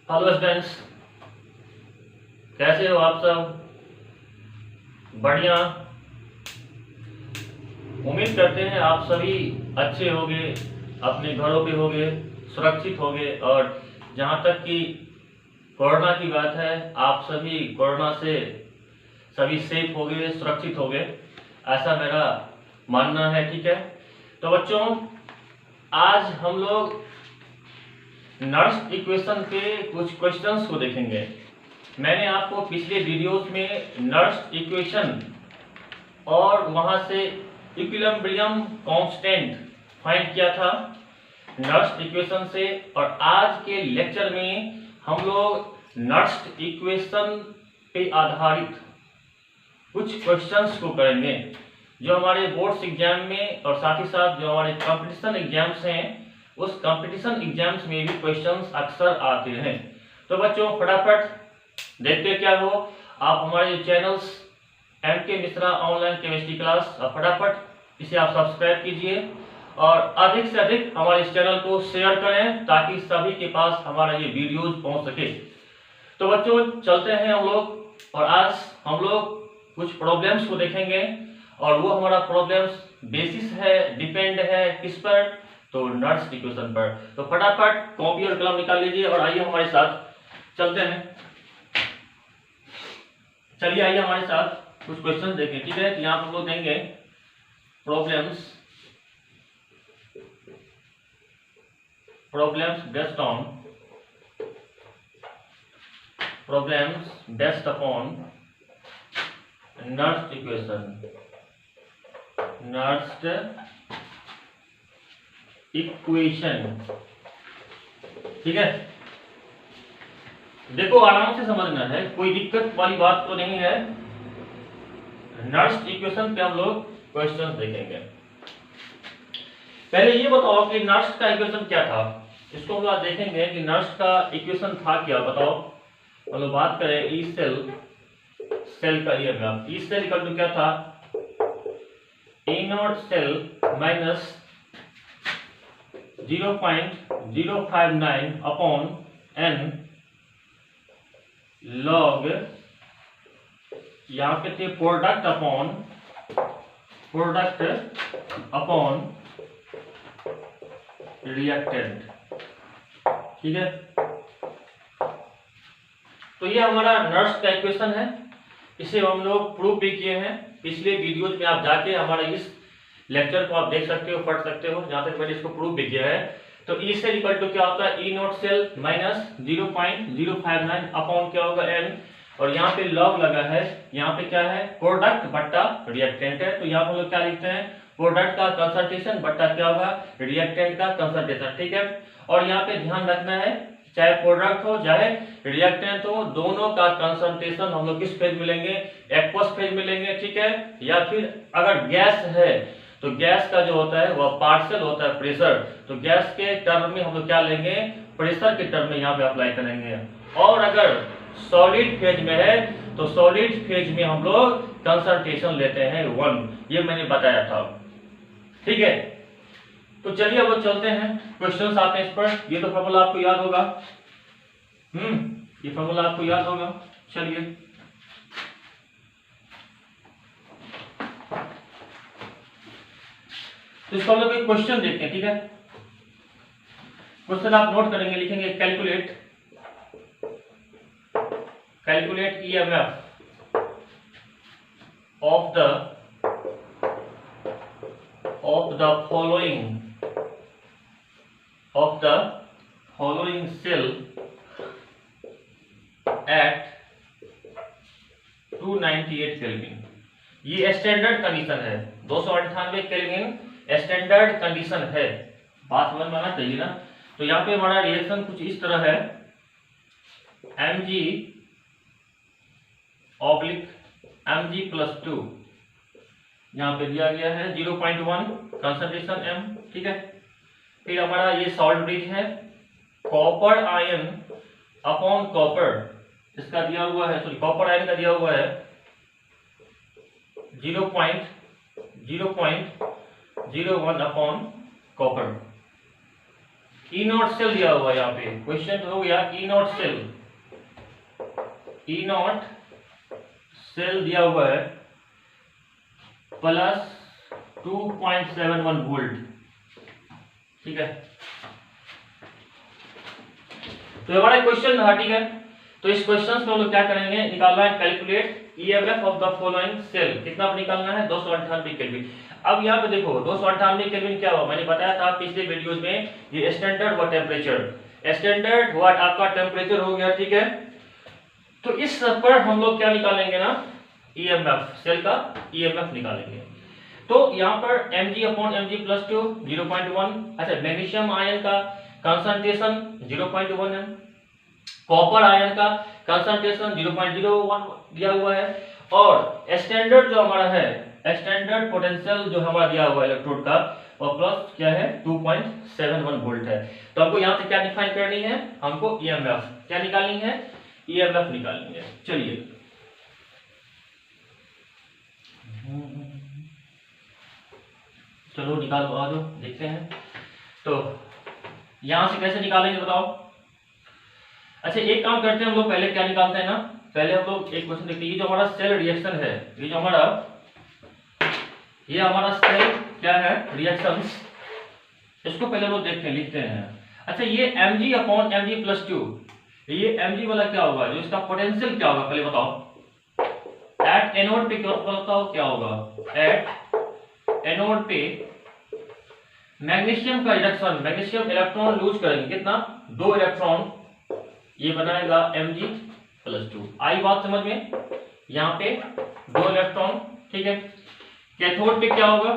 Hello students, कैसे हो आप सब? बढ़िया। उम्मीद करते हैं आप सभी अच्छे होंगे, अपने घरों पे होंगे, सुरक्षित होंगे। और जहाँ तक कि कोरोना की बात है, आप सभी कोरोना से सभी सेफ होंगे, सुरक्षित होंगे, ऐसा मेरा मानना है। ठीक है, तो बच्चों आज हम लोग नर्स इक्वेशन के कुछ क्वेश्चंस को देखेंगे। मैंने आपको पिछले वीडियोस में नर्स इक्वेशन और वहां से इक्विलिब्रियम कांस्टेंट फाइंड किया था नर्स इक्वेशन से, और आज के लेक्चर में हम लोग नर्स इक्वेशन पे आधारित कुछ क्वेश्चंस को करेंगे जो हमारे बोर्ड्स एग्जाम में और साथ ही साथ जो हमारे कंपटीशन एग्जाम्स हैं उस कंपटीशन एग्जाम्स में भी क्वेश्चंस अक्सर आते हैं। तो बच्चों फटाफट देखते क्या हो, आप हमारे channels MK. Mishra online chemistry class फटाफट इसे आप सब्सक्राइब कीजिए और अधिक से अधिक हमारे इस चैनल को शेयर करें ताकि सभी के पास हमारा ये वीडियोज पहुंच सके। तो बच्चों चलते हैं हम लोग, और आज हम लोग कुछ प्रॉब्लम्स को देखेंगे और वो हमारा प्रॉब्लम्स बेसिस है, डिपेंड है किस पर, तो नर्स इक्वेशन पर। तो फटाफट कॉपी और कलम निकाल लीजिए और आइए हमारे साथ चलते हैं। चलिए आइए हमारे साथ कुछ क्वेश्चन देखें। ठीक है, यहाँ हम लोग देंगे problems based upon Nernst equation. ठीक है, देखो आराम से समझना है, कोई दिक्कत वाली बात तो नहीं है। नर्स इक्वेशन पे हम लोग क्वेश्चंस देखेंगे। पहले ये बताओ कि नर्स का इक्वेशन क्या था, इसको हम लोग देखेंगे कि नर्स का इक्वेशन था क्या। बताओ, मतलब बात करें ई सेल का EMF, E cell equal to क्या था, E naught cell minus 0.059 upon N log, यहाँ पे थे प्रोडक्ट अपॉन रिएक्टेंट। ठीक है, तो ये हमारा नर्स का इक्वेशन है, इसे हम लोग प्रूव भी किए हैं पिछले वीडियोज में। आप जाके हमारा इस लेक्चर को आप देख सकते हो, पढ़ सकते हो, जहां तक मैंने इसको प्रूव भी किया है। तो ई सेल इक्वल टू क्या होता है, ई नॉट सेल माइनस 0.059 अपॉन क्या होगा एन, और यहाँ पे लॉग लगा है, यहाँ पे क्या है प्रोडक्ट बट्टा रिएक्टेंट है। तो यहाँ हम लोग क्या लिखते हैं, प्रोडक्ट का कंसंट्रेशन बट्टा क्या होगा रिएक्टेंट का कंसंट्रेशन। ठीक है, और यहाँ पे ध्यान रखना है चाहे प्रोडक्ट हो चाहे रिएक्टेंट हो, दोनों का कंसंट्रेशन हम लोग किस फेज मिलेंगे, एक्वस फेज मिलेंगे। ठीक है, या फिर अगर गैस है तो गैस का जो होता है वह पार्शियल होता है प्रेशर, तो गैस के टर्म में हम लोग क्या लेंगे, प्रेशर के टर्म में यहाँ पे अप्लाई करेंगे। और अगर सॉलिड फेज में है तो सॉलिड फेज में हम लोग कंसंट्रेशन लेते हैं 1, ये मैंने बताया था। ठीक है, तो चलिए अब चलते हैं, क्वेश्चंस आते हैं इस पर। ये तो फॉर्मूला आपको याद होगा, ये फॉर्मूला आपको याद होगा। चलिए तो इसको हम लोग एक क्वेश्चन देखते हैं। ठीक है, क्वेश्चन आप नोट करेंगे, लिखेंगे calculate EMF of the following cell at 298 kelvin. ये स्टैंडर्ड कंडीशन है, 298 केल्विन स्टैंडर्ड कंडीशन है, बात समझ में आना चाहिए ना। तो यहाँ पे हमारा रिएक्शन कुछ इस तरह है, Mg+2 यहाँ पे दिया गया है 0.1 कंसंट्रेशन M। ठीक है, फिर हमारा ये सॉल्ट ब्रिज है, कॉपर आयन अपॉन कॉपर, इसका दिया हुआ है, सॉरी कॉपर आयन का दिया हुआ है 0.01 upon copper. E naught cell दिया हुआ है यहाँ पे, क्वेश्चन हो गया E naught cell, E naught cell दिया हुआ है प्लस 2.71 वोल्ट, ठीक है। तो हमारा क्वेश्चन था, ठीक है। तो इस क्वेश्चन में हम लोग क्या करेंगे, निकालना है calculate EMF of the following cell, कितना निकालना है 298 केल्विन। अब यहाँ पे देखो 298 केल्विन क्या हुआ, मैंने बताया था पिछले वीडियोस में, ये स्टैंडर्ड व टेम्परेचर, स्टैंडर्ड व्हाट आपका टेम्परेचर हो गया, ठीक है। तो इस पर हम लोग क्या निकालेंगे ना, ईएमएफ, सेल का ईएमएफ निकालेंगे। तो यहाँ पर mg/mg प्लस 2 0.1, अच्छा मैग्नीशियम आयन का कंसंट्रेशन 0.1 है, कॉपर आयन का कंसंट्रेशन 0.01 दिया हुआ है, और स्टैंडर्ड जो हमारा है, स्टैंडर्ड पोटेंशियल जो हमारा दिया हुआ है इलेक्ट्रोड का, और प्लस क्या है 2.71 वोल्ट है। तो हमको यहाँ से क्या डिफाइन करनी है, हमको ईएमएफ क्या निकालनी है, ईएमएफ निकालनी है। चलिए चलो निकाल आ जाओ, देखते हैं। तो यहां से कैसे निकालेंगे बताओ। अच्छा एक काम करते हैं हम लोग, पहले क्या निकालते हैं ना, पहले हम लोग एक क्वेश्चन देखते हैं। ये जो हमारा सेल रिएक्शन है, ये हमारा सेल क्या है रिएक्शन, इसको पहले हम लोग देखते हैं, लिखते हैं। अच्छा ये mg/mg प्लस 2, ये mg वाला क्या होगा, जो इसका पोटेंशियल क्या होगा पहले बताओ। एट एनोड पे क्या बताओ क्या होगा, एट एनोड पे मैग्नीशियम का रिडक्शन, मैग्नीशियम इलेक्ट्रॉन लूज करेंगे कितना, 2 इलेक्ट्रॉन, ये बनाएगा mg+2। आई बात समझ में, यहाँ पे 2 इलेक्ट्रॉन, ठीक है। कैथोड पे क्या होगा,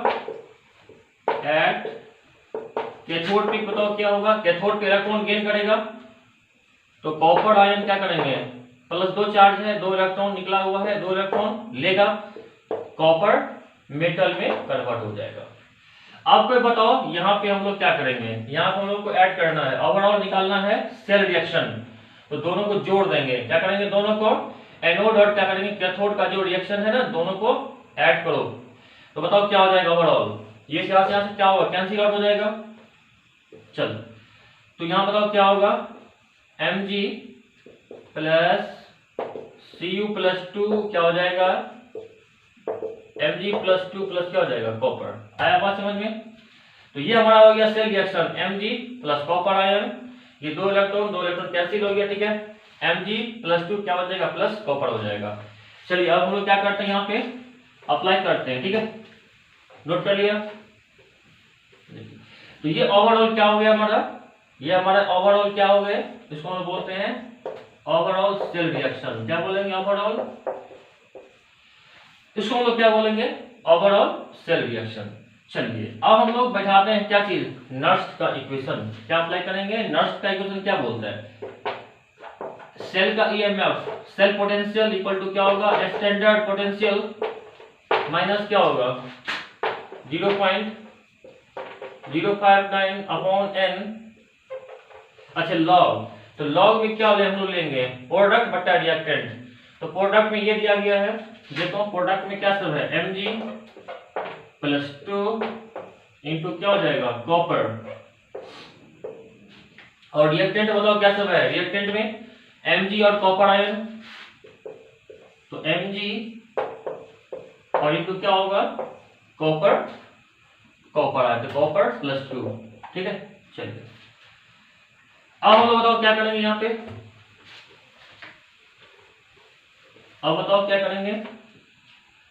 एट कैथोड पे बताओ क्या होगा, कैथोड पे इलेक्ट्रॉन गेन करेगा, तो कॉपर आयन क्या करेंगे, +2 चार्ज है, 2 इलेक्ट्रॉन निकला हुआ है, 2 इलेक्ट्रॉन लेगा, कॉपर मेटल में कन्वर्ट हो जाएगा। आपको बताओ यहाँ पे हम लोग क्या करेंगे, यहाँ पे हम लोग को ऐड करना है, ओवरऑल निकालना है सेल रिएक्शन, तो दोनों को जोड़ देंगे, क्या करेंगे दोनों को, एनोड और क्या करेंगे कैथोड का जो रिएक्शन है ना, दोनों को ऐड करो, तो बताओ क्या हो जाएगा ओवरऑल, ये यहाँ से क्या होगा, कैंसिल आउट हो जाएगा। चल तो यहाँ बताओ क्या होगा, mg प्लस cu प्लस 2 क्या हो जाएगा, mg+2 प्लस क्या हो जाएगा कॉपर। आया बात समझ में। तो ये हमारा हो गया cell reaction, mg plus copper ion, ये 2 इलेक्ट्रॉन कैंसिल हो गया, ठीक है। mg+2 क्या हो जाएगा, प्लस कॉपर हो जाएगा। चलिए अब हम लोग क्या करते हैं, यहाँ पे अप्लाई करते हैं, ठीक है, नोट कर लिया। तो ये ओवरऑल क्या हो गया हमारा, ये हमारा ओवरऑल क्या हो गया, इसको हम बोलते हैं ओवरऑल सेल रिएक्शन। क्या बोलेंगे ओवरऑल, इसको हम लोग क्या बोलेंगे, ओवरऑल सेल रिएक्शन। चलिए अब हम लोग बैठाते हैं क्या चीज, नर्स का इक्वेशन, क्या अप्लाई करेंगे, नर्स का इक्वेशन क्या बोलता है, सेल का EMF, cell potential equal to क्या होगा, स्टैंडर्ड पोटेंशियल माइनस क्या होगा 0.059 अपॉन n, अच्छा लॉग, तो लॉग में क्या हम लोग लेंगे, प्रोडक्ट बटा रिएक्टेंट, तो प्रोडक्ट में ये दिया गया है, देखो प्रोडक्ट में क्या सब है, mg+2 इंटू क्या हो जाएगा कॉपर, और रिएक्टेंट बताओ क्या सब है, रिएक्टेंट में mg और कॉपर आयन, तो mg और इंटू क्या होगा कॉपर आयन, तो कॉपर +2, ठीक है। चलिए अब हम लोग बताओ क्या करेंगे यहाँ पे, अब बताओ क्या करेंगे,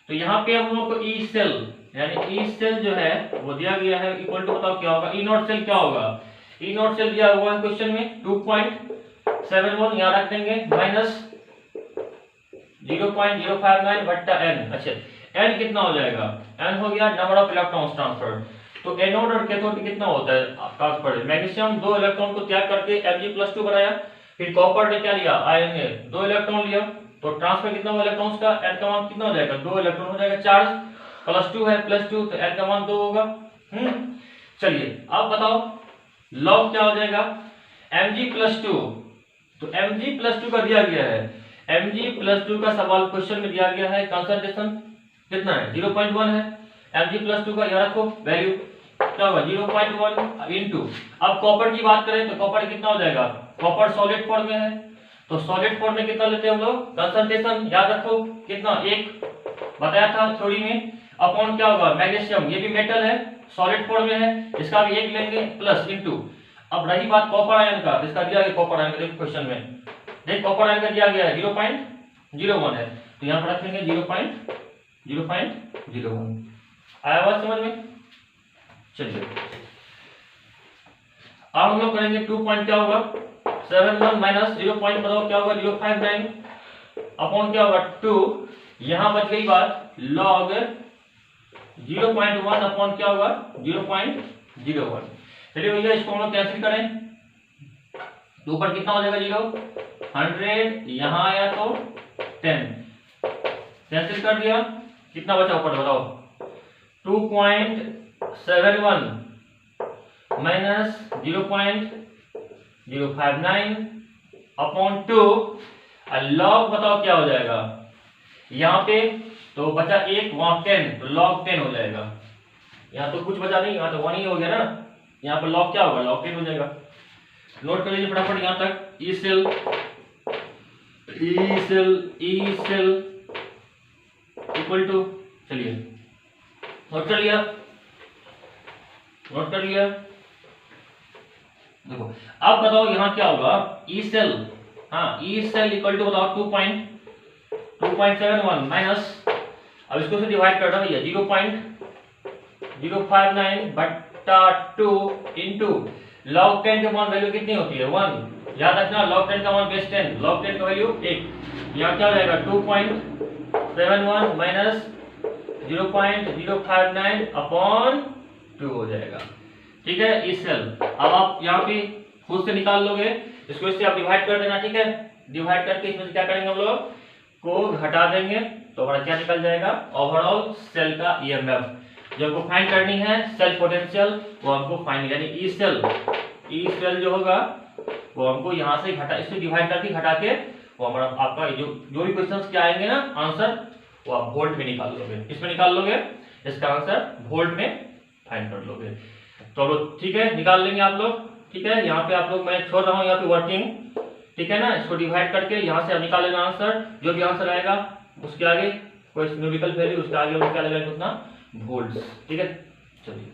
तो यहाँ पे हम लोग को ई सेल, यानी ई सेल जो है वो दिया गया है, इक्वल टू बताओ क्या होगा, ई नॉट सेल क्या होगा, ई नॉट सेल दिया हुआ है क्वेश्चन में 2.71, यहाँ रख देंगे माइनस 0.059 बट्टा n। अच्छा n कितना हो जाएगा, n हो गया नंबर ऑफ इलेक्ट्रॉन्स ट्रांसफर, तो एनोड और कैथोड में कितना होता है ट्रांसफर, मैग्नीशियम 2 इलेक्ट्रॉन को त्याग करके Mg+2 बनाया, फिर कॉपर ने क्या लिया, आयन ने 2 इलेक्ट्रॉन लिया, तो ट्रांसफर कितना हुआ इलेक्ट्रॉन्स का, n का मान कितना हो जाएगा, 2 इलेक्ट्रॉन हो जाएगा, चार्ज +2 है, +2 तो n का मान 2 होगा। चलिए अब बताओ लॉग क्या हो जाएगा, Mg+2, तो Mg+2 का दिया गया है, Mg+2 का सवाल क्वेश्चन में दिया गया है, कंसंट्रेशन कितना है 0.1 है, Mg+2 का यहाँ रखो वैल्यू, क्या होगा 0.1 इंटू, अब कॉपर की बात करें तो कॉपर कितना हो जाएगा, कॉपर सॉलिड फॉर्म में है तो सॉलिड फॉर्म में कितना लेते हैं हम लोग, कंसंट्रेशन याद रखो कितना, एक बताया था थ्योरी में, अपॉन क्या होगा मैग्नीशियम, ये भी मेटल है सॉलिड फॉर्म में है, इसका भी एक लेंगे प्लस इंटू। अब रही बात कॉपर आयन का, इसका दिया गया कॉपर आयन का, देखो क्वेश्चन में देख कॉपर आयन का दिया गया है 0.01 है, तो यहाँ पर रखेंगे 0.01। आया बात समझ में? चलिए अब हम लोग करेंगे 2 पॉइंट क्या होगा 71 माइनस 0 पॉइंट बताओ क्या होगा 059 अपॉन क्या होगा 2, यहां बच गई बात log 0.1 अपॉन क्या होगा 0.01। चलिए भैया इसको हम लोग कैंसिल करें तो ऊपर कितना हो जाएगा 100, यहां आया तो 10, कैंसिल कर दिया, कितना बचा ऊपर बताओ 2.71 माइनस 0.059 अपॉन 2, लॉग बताओ क्या हो जाएगा, यहाँ पे तो बचा 1 वहां 10 तो log 10 हो जाएगा, यहाँ तो कुछ बचा नहीं, यहाँ तो 1 ही हो गया ना, यहाँ पर log क्या होगा log 10 हो जाएगा। नोट कर लीजिए फटाफट यहाँ तक, ई सेल इक्वल टू, चलिए नोट कर लिया, नोट कर लिया। देखो अब बताओ यहाँ क्या होगा ई सेल, हाँ ई सेल इक्वल टू बताओ 2.71 माइनस, अब इसको से डिवाइड कर रहा भैया 0.059 बट्टा 2 इंटू log 10 के मान वैल्यू कितनी होती है 1, याद रखना log 10 का मान बेस 10, log 10 का वैल्यू 1, यहाँ क्या हो जाएगा 2.71 माइनस 0.059 अपॉन 2 हो जाएगा, ठीक है इस सेल। अब आप यहाँ पे खुद से निकाल लोगे, इसको इससे आप डिवाइड कर देना, ठीक है डिवाइड करके इसमें से क्या करेंगे हम लोग को घटा देंगे तो हमारा क्या निकल जाएगा ओवरऑल सेल का ईएमएफ, जो हमको फाइंड करनी है सेल पोटेंशियल वो हमको फाइंड, यानी ई सेल जो होगा वो हमको यहाँ से घटा, इससे डिवाइड करके घटा के वो हमारा आपका जो भी क्वेश्चंस क्या आएंगे ना आंसर वो आप वोल्ट में निकाल लोगे, किसमें निकाल लोगे, इसका आंसर वोल्ट में फाइंड कर लोगे। तो ठीक है निकाल लेंगे आप लोग, ठीक है यहाँ पे आप लोग मैं छोड़ रहा हूँ यहाँ पे वर्किंग, ठीक है ना, इसको डिवाइड करके यहाँ से आप निकाल लेना आंसर, जो भी आंसर आएगा उसके आगे कोई न्यूमेरिकल वैल्यू, उसके आगे हम क्या लगाएंगे उतना वोल्ट्स, ठीक है। चलिए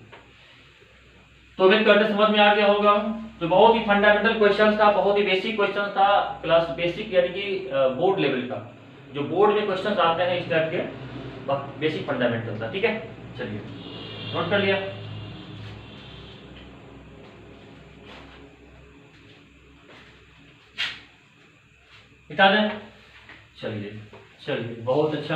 तो उम्मीद करते समझ में आ गया होगा, तो बहुत ही फंडामेंटल क्वेश्चन था, बहुत ही बेसिक क्वेश्चन था, प्लस बेसिक यानी कि बोर्ड लेवल का, जो बोर्ड में क्वेश्चन आते हैं इस टाइप के बेसिक फंडामेंटल था, ठीक है। चलिए नोट कर लिया, मिटा दें, चलिए चलिए बहुत अच्छा।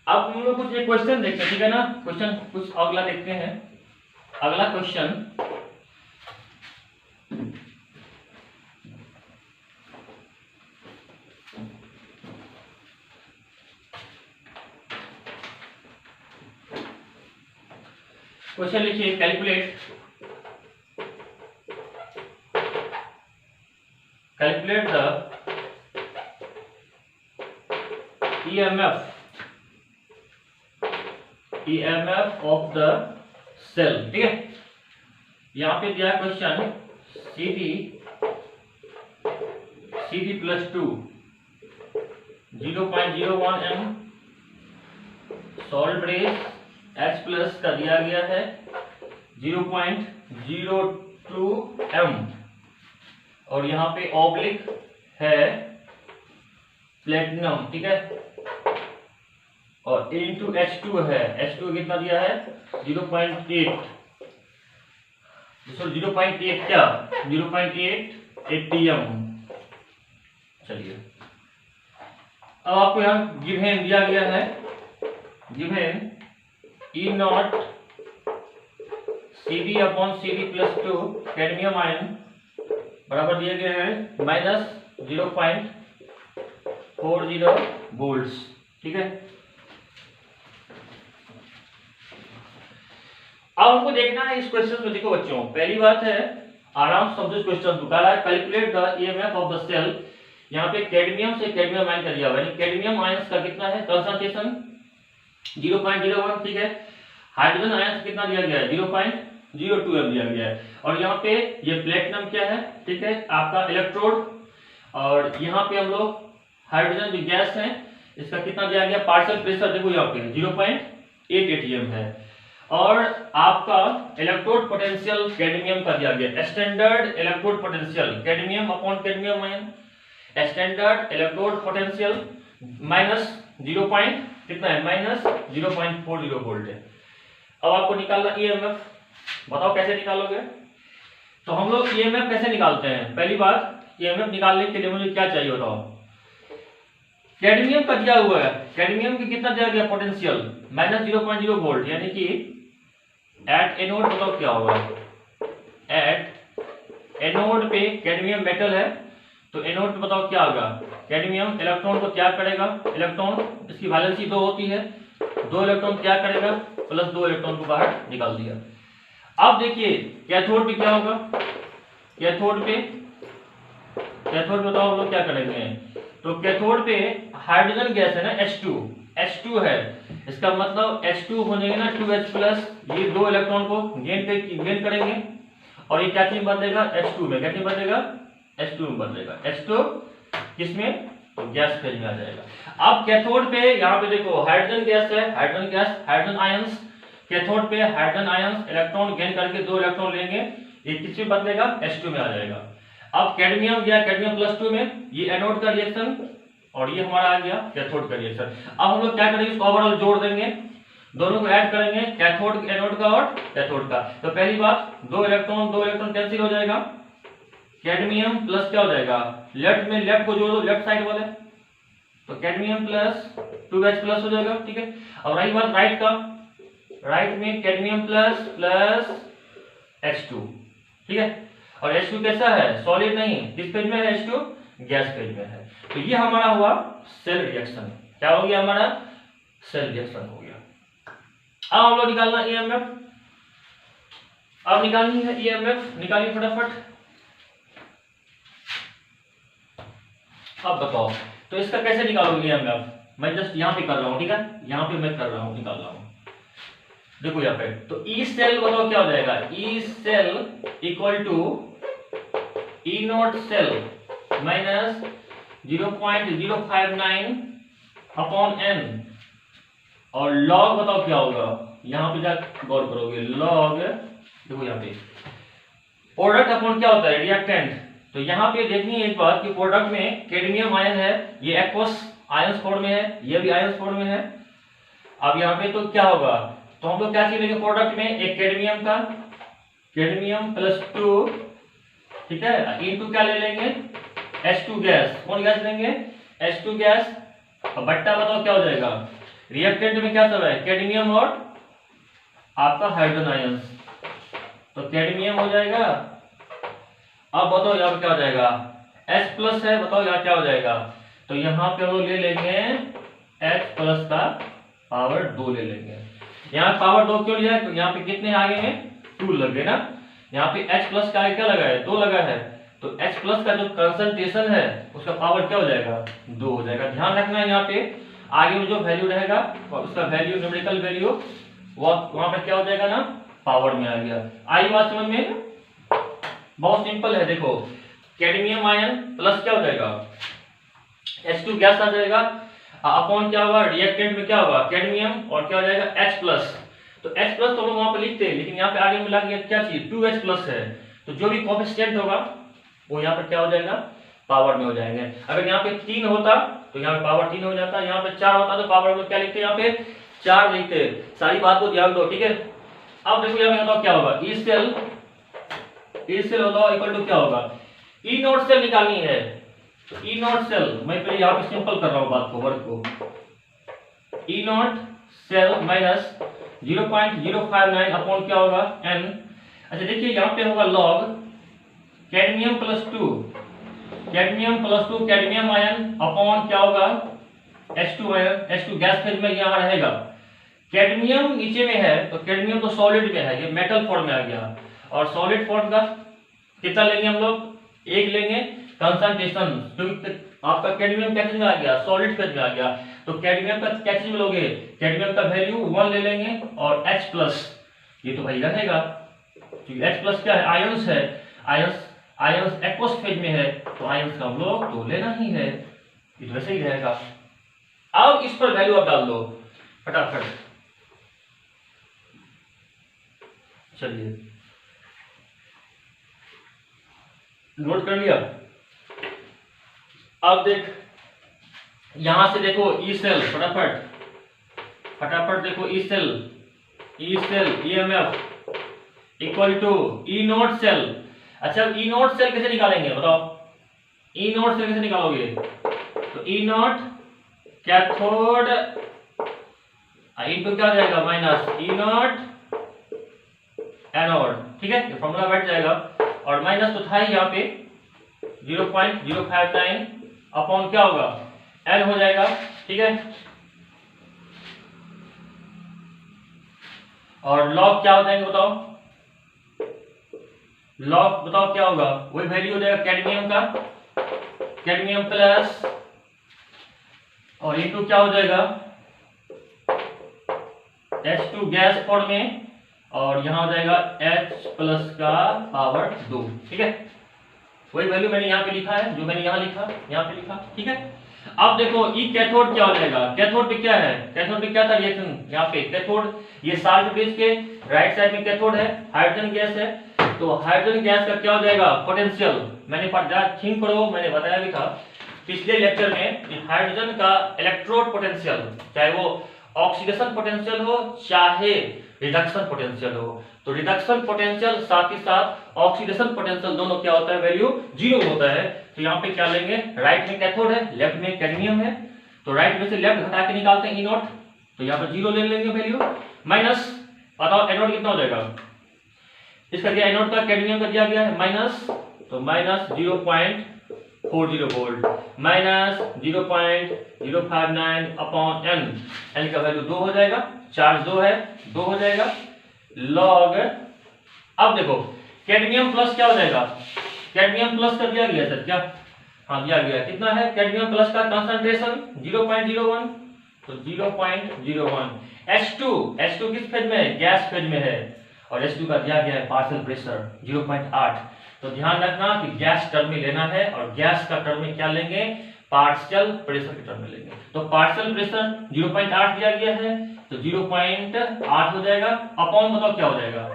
अब हम लोग कुछ एक क्वेश्चन देखते हैं, ठीक है ना, क्वेश्चन कुछ अगला देखते हैं, अगला क्वेश्चन लिखिए calculate the EMF of the cell, ठीक है। यहाँ पे दिया question CD plus 2 0.01 m salt brace H plus का दिया गया है 0.02 m और यहाँ पे ऑब्लिक है प्लेटिनम, ठीक है, और इनटू H2 है, H2 कितना दिया है 0.8, 0.8 क्या 0.8 ATM। चलिए अब आपको यहाँ गिवन दिया गया है, given E0 CD upon CD plus 2 cadmium ion बराबर दिए गए हैं माइनस 0.40 वोल्ट्स, ठीक है। अब हमको देखना है इस क्वेश्चन में, देखो बच्चों पहली बात है आराम से समझो इस क्वेश्चन को, कह रहा है calculate the EMF of the cell यहाँ पे कैडमियम से कैडमियम आयन कर दिया हुआ है, कैडमियम आयंस का कितना है कंसंट्रेशन 0.01, ठीक है। हाइड्रोजन आयंस कितना दिया गया है 0.02 एम दिया गया है। और यहाँ पे ये प्लेटिनम क्या है, ठीक है, आपका इलेक्ट्रोड। और यहाँ पे हम लोग हाइड्रोजन जो गैस है इसका कितना दिया गया पार्शियल प्रेशर, देखो यहाँ पे 0.8 एटीएम है। और आपका इलेक्ट्रोड पोटेंशियल कैडमियम का दिया गया standard electrode potential cadmium upon cadmium ion, standard electrode potential minus 0. कितना है माइनस 0.40 वोल्ट है। अब आपको निकालना ईएमएफ, बताओ कैसे निकालोगे। तो हम लोग ईएमएफ कैसे निकालते हैं, पहली बात ईएमएफ निकालने के लिए मुझे क्या चाहिए बताओ। कैडमियम का दिया हुआ है, कैडमियम की कितना दिया गया पोटेंशियल माइनस 0.0 वोल्ट, यानी कि एट एनोड बताओ क्या होगा, एट एनोड पे कैडमियम मेटल है तो एनोड पे बताओ क्या होगा, कैडमियम इलेक्ट्रॉन को त्याग करेगा, इलेक्ट्रॉन इसकी वैलेंसी 2 होती है, 2 इलेक्ट्रॉन त्याग करेगा प्लस 2 इलेक्ट्रॉन को बाहर निकाल दिया। अब देखिए कैथोड पे क्या होगा, कैथोड पे बताओ हम लोग क्या करेंगे। तो कैथोड पे हाइड्रोजन गैस है ना H2 है, इसका मतलब H2 होने ना 2H प्लस, ये 2 इलेक्ट्रॉन को गेन करेंगे और ये क्या चीज बदलेगा H2 में, क्या चीज बदलेगा H2 में बदलेगा, H2 किसमें तो गैस फेज में आ जाएगा। अब कैथोड पे यहाँ पे देखो हाइड्रोजन गैस है, हाइड्रोजन आयंस, कैथोड पे हाइड्रोजन आयंस इलेक्ट्रॉन गेन करके 2 इलेक्ट्रॉन लेंगे, ये किसमें बदलेगा H2 में आ जाएगा। अब कैडमियम गया कैडमियम प्लस 2 में, ये एनोड का रिएक्शन और ये हमारा आ गया कैथोड का रिएक्शन। अब हम लोग क्या करेंगे इसको ओवरऑल जोड़ देंगे, दोनों को ऐड करेंगे, कैथोड एनोड का और कैथोड का। तो पहली बात 2 इलेक्ट्रॉन कैंसिल हो जाएगा, कैडमियम प्लस क्या हो जाएगा लेफ्ट में लेफ्ट को जोड़ दो लेफ्ट साइड वाले, तो कैडमियम प्लस 2H प्लस हो जाएगा, ठीक है। और रही बात राइट का, राइट में कैडमियम प्लस H2, ठीक है। और H2 कैसा है सॉलिड नहीं, किस फेज में है H2 गैस फेज में है। तो ये हमारा हुआ सेल रिएक्शन, क्या हो गया हमारा सेल रिएक्शन हो गया। अब हम लोग निकालना ईएमएफ, अब निकालनी है ईएमएफ, निकालिए फटाफट। अब बताओ तो इसका कैसे निकालोगे ईएमएफ, मैं जस्ट यहाँ पे कर रहा हूँ, ठीक है, यहाँ पे मैं कर रहा हूँ निकाल रहा हूँ, देखो यहाँ पे। तो ई सेल बताओ क्या हो जाएगा, E cell equal to E naught cell minus 0.059 upon n, और लॉग बताओ क्या होगा, यहाँ पे जा गौर करोगे लॉग, देखो यहाँ पे प्रोडक्ट अपॉन क्या होता है रिएक्टेंट। तो यहाँ पे देखनी है एक बात कि प्रोडक्ट में कैडमियम आयन है, ये एक्वस आयंस फॉर्म में है, ये भी आयंस फॉर्म में है। अब यहाँ पे तो क्या होगा, तो हम लोग क्या चीज लेंगे प्रोडक्ट में एक कैडमियम का, कैडमियम प्लस 2, ठीक है, इनटू क्या ले लेंगे H2 गैस, कौन गैस लेंगे H2 गैस। अब बट्टा बताओ क्या हो जाएगा, रिएक्टेंट में क्या चल रहा है कैडमियम और आपका हाइड्रोजन आयंस, तो कैडमियम हो जाएगा। अब बताओ यहाँ पे क्या हो जाएगा H प्लस है, बताओ यहाँ क्या हो जाएगा, तो यहाँ पे हम लोग ले लेंगे H प्लस का पावर 2 ले लेंगे। यहाँ पावर 2 क्यों लिया है, तो यहाँ पे कितने आगे में 2 लगे ना, यहाँ पे H प्लस का आगे क्या लगा है 2 लगा है, तो H प्लस का जो कंसंट्रेशन है उसका पावर क्या हो जाएगा 2 हो जाएगा। ध्यान रखना है यहाँ पे आगे में जो वैल्यू रहेगा और उसका वैल्यू न्यूमेरिकल वैल्यू वहां पे क्या हो जाएगा ना पावर में आ गया। आई बात समझ में, बहुत सिंपल है। देखो कैडमियम आयन प्लस क्या हो जाएगा H2 गैस आ जाएगा, अपॉन क्या होगा रिएक्टेंट में क्या होगा कैडमियम और क्या हो जाएगा H प्लस। तो H प्लस तो हम लोग वहां पे लिखते हैं, लेकिन यहाँ पे आगे मिला के क्या चीज 2H प्लस है, तो जो भी कोएफिशिएंट होगा वो यहाँ पर क्या हो जाएगा पावर में हो जाएंगे। अगर यहाँ पे 3 होता तो यहाँ पे पावर 3 हो जाता, यहाँ पे 4 होता तो पावर में क्या लिखते हैं यहाँ पे 4 लिखते। सारी बात को ध्यान दो, ठीक है। अब देखो यहाँ पे बताओ क्या होगा ई सेल बताओ इक्वल टू क्या होगा, ई नॉट सेल निकालनी है, तो ई नॉट सेल मैं पहले यहाँ पे सिंपल कर रहा हूँ बात को, वर्क को, ई नॉट सेल माइनस 0.059 अपॉन क्या होगा n। अच्छा देखिए यहाँ पे होगा log cadmium plus 2 cadmium ion upon क्या होगा H2 ion, H2 gas phase में यहाँ रहेगा। कैडमियम नीचे में है तो कैडमियम तो सॉलिड में है, ये मेटल फॉर्म में आ गया, और सॉलिड फॉर्म का कितना लेंगे हम लोग 1 लेंगे कंसंट्रेशन, क्योंकि आपका कैडमियम क्या चीज में आ गया, सॉलिड फेज में आ गया। तो कैडमियम का क्या चीज में लोगे, कैडमियम का वैल्यू 1 ले लेंगे और H प्लस ये तो भाई रहेगा, क्योंकि H प्लस क्या है, आयंस है, आयंस एक्वस फेज में है, तो आयंस का हम लोग तो लेना ही है, ये तो वैसे ही रहेगा। अब इस पर वैल्यू आप डाल दो फटाफट, चलिए नोट कर लिया। अब देख यहां से देखो ई सेल, फटाफट देखो E cell EMF equal to E naught cell. अच्छा ई नोट सेल कैसे निकालेंगे बताओ, ई नोट सेल कैसे निकालोगे, तो ई नोट कैथोड इनटू क्या हो जाएगा माइनस ई नोट एनोड, ठीक है ये फॉर्मूला बैठ जाएगा। और माइनस तो था ही यहाँ पे 0.059 अपॉन क्या होगा एन हो जाएगा, ठीक है। और लॉग क्या हो जाएंगे बताओ, लॉग बताओ क्या होगा, वही वैल्यू हो जाएगा कैडमियम का, कैडमियम प्लस और इनटू क्या हो जाएगा H2 गैस फॉर्म में, और यहां हो जाएगा H प्लस का पावर 2, ठीक है। वही वैल्यू मैंने यहाँ पे लिखा है, जो मैंने यहाँ लिखा यहाँ पे लिखा, ठीक है। अब देखो ई कैथोड क्या हो जाएगा, कैथोड पे क्या है, कैथोड पे क्या था रिएक्शन, यहाँ पे कैथोड ये साल्ट ब्रिज के राइट साइड में कैथोड है, हाइड्रोजन गैस है, तो हाइड्रोजन गैस का क्या हो जाएगा पोटेंशियल, मैंने थिंक करो मैंने बताया भी था पिछले लेक्चर में कि हाइड्रोजन का इलेक्ट्रोड पोटेंशियल, चाहे वो ऑक्सीडेशन पोटेंशियल हो चाहे रिडक्शन पोटेंशियल हो, तो रिडक्शन पोटेंशियल साथ ही साथ ऑक्सीडेशन पोटेंशियल दोनों क्या होता है वैल्यू 0 होता है। तो यहाँ पे क्या लेंगे, राइट में कैथोड है लेफ्ट में कैडमियम है, तो राइट में से लेफ्ट घटा के निकालते हैं ई नॉट, तो यहाँ पे 0 ले लेंगे वैल्यू, माइनस बताओ एनोड कितना हो जाएगा, इसका दिया एनोड का कैडमियम का दिया गया है माइनस, तो minus 0.40 volt minus 0.059 upon n, n का वैल्यू 2 हो जाएगा, चार्ज 2 है 2 हो जाएगा लॉग। अब देखो कैडमियम प्लस क्या हो जाएगा, कैडमियम प्लस का दिया गया सर क्या, हाँ दिया गया कितना है, कैडमियम प्लस का कंसंट्रेशन 0.01, तो 0.01। H2 किस फेज में है, गैस फेज में है, और H2 का दिया गया है पार्शियल प्रेशर 0.8। तो ध्यान रखना कि गैस टर्म में लेना है, और गैस का टर्म में क्या लेंगे, पार्शियल प्रेशर के टर्म में लेंगे। तो पार्शियल प्रेशर 0.8 दिया गया है, तो 0.8 हो जाएगा, अपॉन बताओ क्या हो जाएगा,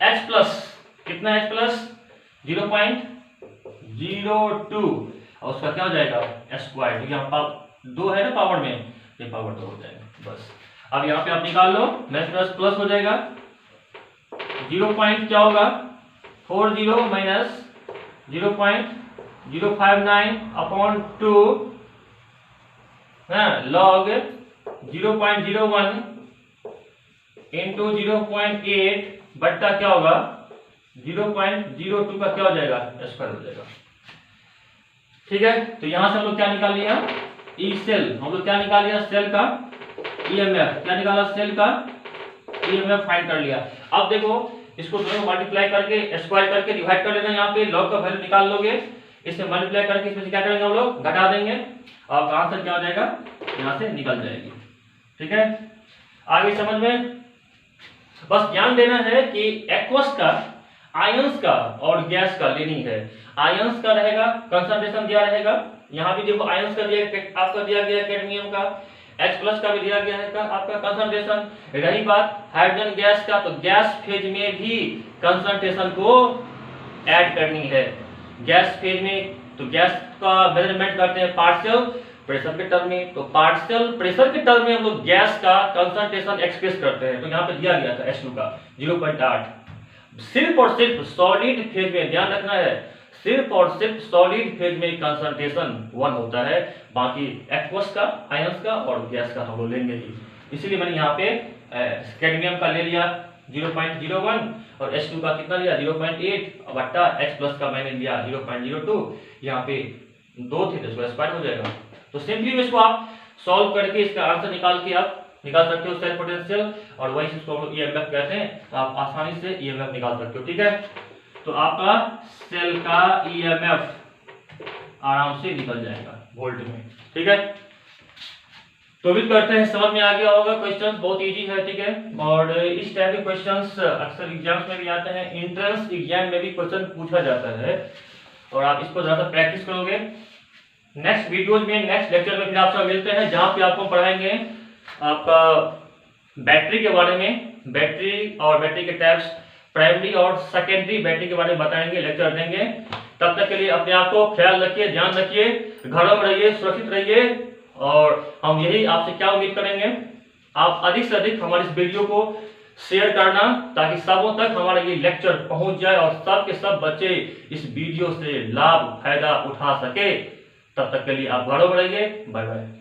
H प्लस कितना, H प्लस 0.02 और उसका क्या हो जाएगा स्क्वायर, क्योंकि यहाँ पर 2 है ना पावर में, ये पावर 2 हो जाएगा बस। अब यहाँ पे आप निकाल लो, प्लस हो जाएगा 0. क्या होगा 40 माइनस 0.059 अपॉन 2 लॉग 0.01 इंटू 0.8 बट्टा क्या होगा 0.02 का क्या हो जाएगा स्क्वायर हो जाएगा, ठीक है। तो यहां से हम लोग क्या निकाल लिया, ई सेल, हम लोग क्या निकाल लिया सेल का ईएमएफ, क्या निकाला सेल का ईएमएफ फाइंड कर लिया। अब देखो इसको दोनों मल्टीप्लाई करके स्क्वायर करके डिवाइड कर लेना, यहाँ पे लॉग का वैल्यू निकाल लोगे, इससे मल्टीप्लाई करके इसमें क्या करेंगे हम लोग घटा देंगे, और आंसर क्या हो जाएगा यहाँ से निकल जाएगी, ठीक है। आगे समझ में बस ध्यान देना है कि एक्वस का आयंस का और गैस का लेनी है, आयंस का रहेगा कंसंट्रेशन दिया रहेगा, यहाँ भी देखो आयंस का दिया आपका दिया गया कैडमियम का, H प्लस का भी दिया गया है का आपका कंसंट्रेशन। रही बात हाइड्रोजन गैस का, तो गैस फेज में भी कंसंट्रेशन को ऐड करनी है, गैस फेज में तो गैस का मेजरमेंट करते हैं पार्शियल प्रेशर के टर्म में, तो पार्शियल प्रेशर के टर्म में हम लोग गैस का कंसंट्रेशन एक्सप्रेस करते हैं, तो यहाँ पे दिया गया था H2 का 0.8। सिर्फ और सिर्फ सॉलिड फेज में ध्यान रखना है, सिर्फ और सिर्फ सॉलिड फेज में कंसंट्रेशन 1 होता है, बाकी एक्वस का आयंस का और गैस का हम लोग लेंगे ही, इसीलिए मैंने यहाँ पे कैडमियम का ले लिया 0.01 और H2 का कितना लिया 0.8 बट्टा H प्लस का मैंने लिया 0.02, यहाँ पे 2 थे तो स्क्वायर हो जाएगा। तो सिंपली इसको आप सॉल्व करके इसका आंसर निकाल के आप निकाल सकते हो सेल पोटेंशियल, और वही इसको हम लोग ईएमएफ कहते हैं, तो आप आसानी से ईएमएफ निकाल सकते हो, ठीक है। तो आपका सेल का ईएमएफ आराम से निकल जाएगा। वोल्ट में। ठीक है, तो उम्मीद करते हैं समझ में आ गया होगा। क्वेश्चंस बहुत इजी है। ठीक है, और इस टाइप के क्वेश्चंस अक्सर एग्जाम्स में भी आते हैं, एंट्रेंस एग्जाम में भी क्वेश्चन पूछा जाता है, और आप इसको ज्यादा प्रैक्टिस करोगे। नेक्स्ट वीडियोज में, नेक्स्ट लेक्चर में फिर आपसे मिलते हैं, जहाँ पे आपको पढ़ाएंगे आपका बैटरी के बारे में, बैटरी और बैटरी के टाइप्स, प्राइमरी और सेकेंडरी बैटरी के बारे में बताएंगे, लेक्चर देंगे। तब तक के लिए अपने आप को ख्याल रखिए, ध्यान रखिए, घरों में रहिए, सुरक्षित रहिए, और हम यही आपसे क्या उम्मीद करेंगे, आप अधिक से अधिक हमारे इस वीडियो को शेयर करना, ताकि सबों तक हमारा ये लेक्चर पहुंच जाए और सब के सब बच्चे इस वीडियो से लाभ फायदा उठा सके। तब तक के लिए आप घरों में रहिए। Bye bye.